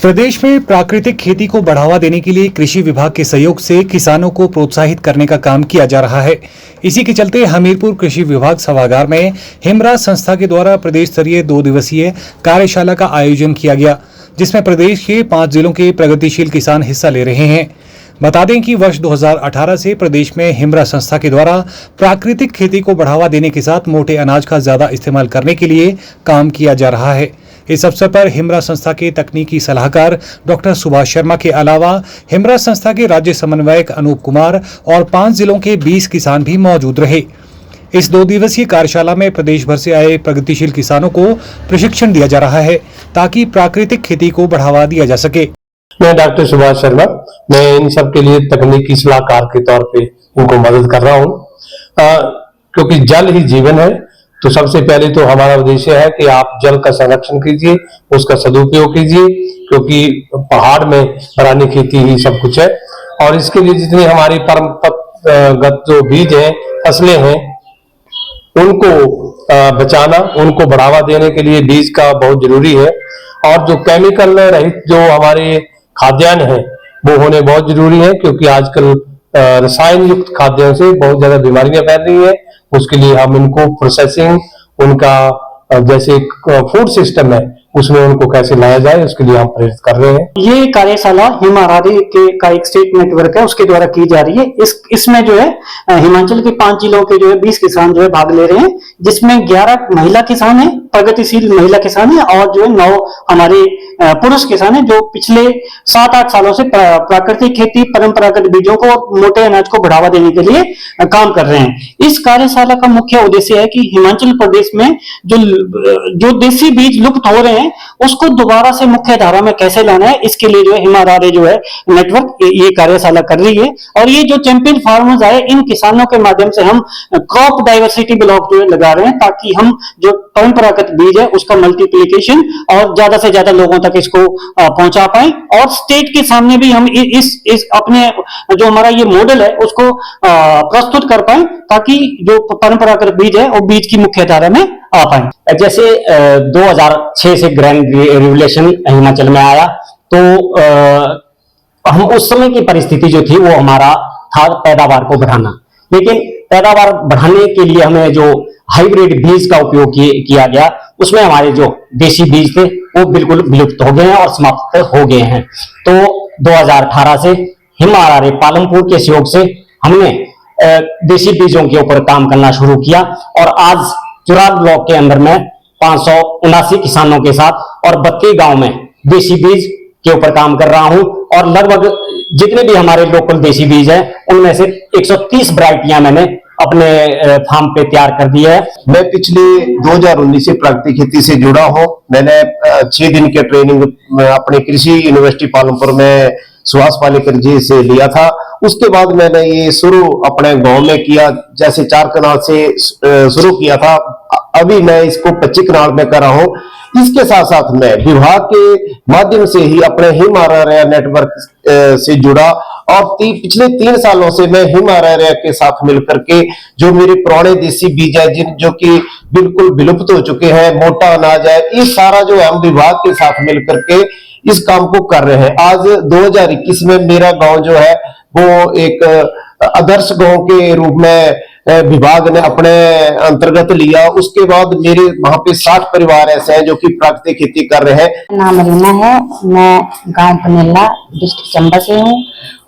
प्रदेश में प्राकृतिक खेती को बढ़ावा देने के लिए कृषि विभाग के सहयोग से किसानों को प्रोत्साहित करने का काम किया जा रहा है। इसी के चलते हमीरपुर कृषि विभाग सभागार में हिमरा संस्था के द्वारा प्रदेश स्तरीय 2 दिवसीय कार्यशाला का आयोजन किया गया, जिसमें प्रदेश के 5 जिलों के प्रगतिशील किसान हिस्सा ले रहे हैं। बता दें कि वर्ष 2018 से प्रदेश में हिमरा संस्था के द्वारा प्राकृतिक खेती को बढ़ावा देने के साथ मोटे अनाज का ज्यादा इस्तेमाल करने के लिए काम किया जा रहा है। इस अवसर पर हिमरा संस्था के तकनीकी सलाहकार डॉक्टर सुभाष शर्मा के अलावा हिमरा संस्था के राज्य समन्वयक अनूप कुमार और 5 जिलों के 20 किसान भी मौजूद रहे। इस 2 दिवसीय कार्यशाला में प्रदेश भर से आए प्रगतिशील किसानों को प्रशिक्षण दिया जा रहा है ताकि प्राकृतिक खेती को बढ़ावा दिया जा सके। मैं डॉक्टर सुभाष शर्मा, मैं इन सब के लिए तकनीकी सलाहकार के तौर पे उनको मदद कर रहा हूँ, क्योंकि जल ही जीवन है। तो सबसे पहले तो हमारा उद्देश्य है कि आप जल का संरक्षण कीजिए, उसका सदुपयोग कीजिए, क्योंकि पहाड़ में बरानी खेती ही सब कुछ है। और इसके लिए जितनी हमारी परंपरागत जो बीज है, फसलें हैं, उनको बचाना, उनको बढ़ावा देने के लिए बीज का बहुत जरूरी है। और जो केमिकल रहित जो हमारे खाद्यान्न है वो होने बहुत जरूरी है, क्योंकि आजकल रसायन युक्त खाद्यान्न से बहुत ज्यादा बीमारियां फैल रही है। उसके लिए हम इनको प्रोसेसिंग, उनका जैसे फूड सिस्टम है उसमें उनको कैसे लाया जाए, उसके लिए हम प्रेरित कर रहे हैं। ये कार्यशाला हिमारारी के का एक स्टेट नेटवर्क है, उसके द्वारा की जा रही है। इसमें जो है हिमाचल के 5 जिलों के जो है 20 किसान जो है भाग ले रहे हैं, जिसमें 11 महिला किसान हैं, प्रगतिशील महिला किसान है, और जो है 9 हमारे पुरुष किसान है, जो पिछले 7-8 सालों से प्राकृतिक खेती, परंपरागत बीजों को, मोटे अनाज को बढ़ावा देने के लिए काम कर रहे हैं। इस कार्यशाला का मुख्य उद्देश्य है कि हिमाचल प्रदेश में जो देसी बीज लुप्त हो रहे हैं उसको दोबारा से मुख्य धारा में कैसे लाना है, इसके लिए जो है हिमारारे जो है नेटवर्क ये कार्यशाला कर रही है। और ये जो चैंपियन फार्मर्स आए, इन किसानों के माध्यम से हम क्रॉप डाइवर्सिटी ब्लॉक जो है लगा रहे हैं, ताकि हम जो परंपरागत बीज है उसका मल्टीप्लिकेशन और ज्यादा से ज्यादा लोगों तक इसको पहुंचा पाए। और स्टेट के सामने भी हम इस अपने जो हमारा ये मॉडल है उसको प्रस्तुत कर पाए, ताकि जो परंपरागत बीज है वो बीज की मुख्य धारा में आ पाए। जैसे 2006 से ग्रैंड रेगुलेशन हिमाचल में आया, तो हम उस समय की परिस्थिति जो थी वो हमारा था पैदावार को बढ़ाना, लेकिन पैदावार बढ़ाने के लिए हमें जो हाइब्रिड बीज का उपयोग किया गया, उसमें हमारे जो देसी बीज थे वो बिल्कुल विलुप्त हो गए हैं और समाप्त हो गए हैं। तो 2018 से हिमारारे पालमपुर के सहयोग से हमने देसी बीजों के ऊपर काम करना शुरू किया, और आज चुराग ब्लॉक के अंदर में 579 किसानों के साथ और 32 गांव में देसी बीज के ऊपर काम कर रहा हूं। और लगभग जितने भी हमारे लोकल देसी बीज हैं उनमें से 130 वैरायटियां मैंने अपने फार्म पे तैयार कर दी है। मैं पिछले 2019 से प्राकृतिक खेती से जुड़ा हूं। मैंने 6 दिन के ट्रेनिंग अपने कृषि यूनिवर्सिटी पालमपुर में सुभाष पालेकर जी से लिया था। उसके बाद मैंने ये शुरू अपने गांव में किया, जैसे 4 कनाल से शुरू किया था। अभी मैं इसको 25 कनाल में कर रहा हूँ। इसके साथ साथ मैं विभाग के माध्यम से ही अपने हिमारारे नेटवर्क से जुड़ा, और पिछले 3 सालों से मैं हिमारारे के साथ मिलकर के जो मेरे पुराने देसी बीज है जो कि बिल्कुल विलुप्त हो चुके हैं, मोटा अनाज है, ये सारा जो हम विभाग के साथ मिलकर के इस काम को कर रहे हैं। आज 2021 में मेरा गांव जो है वो एक आदर्श गांव के रूप में विभाग ने अपने अंतर्गत लिया। उसके बाद मेरे वहां पे 60 परिवार ऐसे हैं जो कि प्राकृतिक खेती कर रहे हैं। नाम रीना है, मैं गांव पनेला डिस्ट्रिक्ट चंबा से हूँ,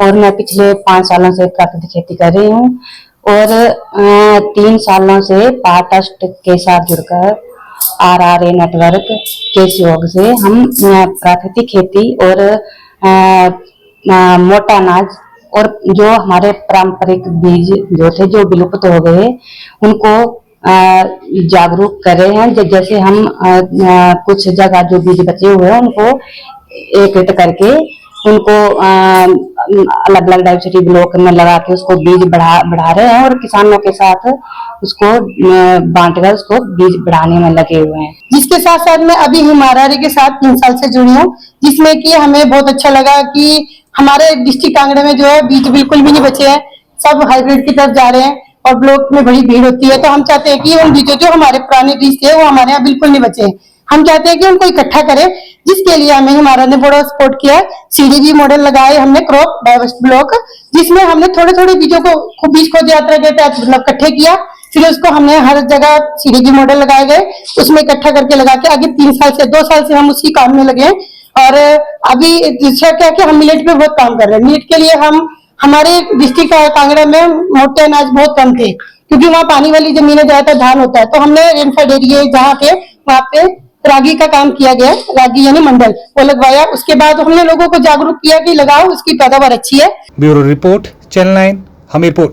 और मैं पिछले 5 सालों से प्राकृतिक खेती कर रही हूँ। और 3 सालों से पावर ट्रस्ट के साथ जुड़कर RRA नेटवर्क के सहयोग से हम प्राकृतिक खेती और मोटा अनाज और जो हमारे पारंपरिक बीज जो थे जो विलुप्त हो गए उनको जागरूक कर रहे हैं। जैसे हम कुछ जगह जो बीज बचे हुए हैं उनको एकत्रित करके उनको अलग अलग डाइवर्सिटी ब्लॉक में लगा के उसको बीज बढ़ा रहे हैं, और किसानों के साथ उसको बांटकर उसको बीज बढ़ाने में लगे हुए हैं। जिसके साथ साथ मैं अभी हिमारारी के साथ 3 साल से जुड़ी हूँ, जिसमें कि हमें बहुत अच्छा लगा कि हमारे डिस्ट्रिक्ट कांगड़ा में जो है बीज बिल्कुल भी नहीं बचे हैं, सब हाइब्रिड की तरफ जा रहे हैं, और ब्लॉक में बड़ी भीड़ होती है। तो हम चाहते हैं कि उन बीजों जो हमारे पुराने बीज थे वो हमारे यहाँ बिल्कुल नहीं बचे हैं। हम चाहते हैं कि उनको इकट्ठा करें, जिसके लिए हमें हमारा ने बड़ा सपोर्ट किया है। सीडीबी मॉडल लगाए हमने, क्रॉप डाइवर्स ब्लॉक, जिसमें हमने थोड़े थोड़े बीजों को बीज खोज यात्रा के तहत मतलब इकट्ठे किया, फिर उसको हमने हर जगह सीडीबी मॉडल लगाए गए, उसमें इकट्ठा करके लगा के आगे 2 साल से हम उसी काम में लगे हैं। और अभी दूसरा क्या कि हम मिलेट पे बहुत काम कर रहे हैं। मिलेट के लिए हम हमारे डिस्ट्रिक्ट कांगड़ा में मोटे अनाज बहुत कम थे, क्योंकि वहाँ पानी वाली जमीनें ज्यादातर धान होता है, तो हमने रेनफेड एरिया जहाँ पे वहाँ पे रागी का काम किया गया, रागी यानी मंडल वो लगवाया। उसके बाद हमने लोगों को जागरूक किया कि लगाओ, उसकी पैदावार अच्छी है। Bureau report, channel 9, Hamirpur.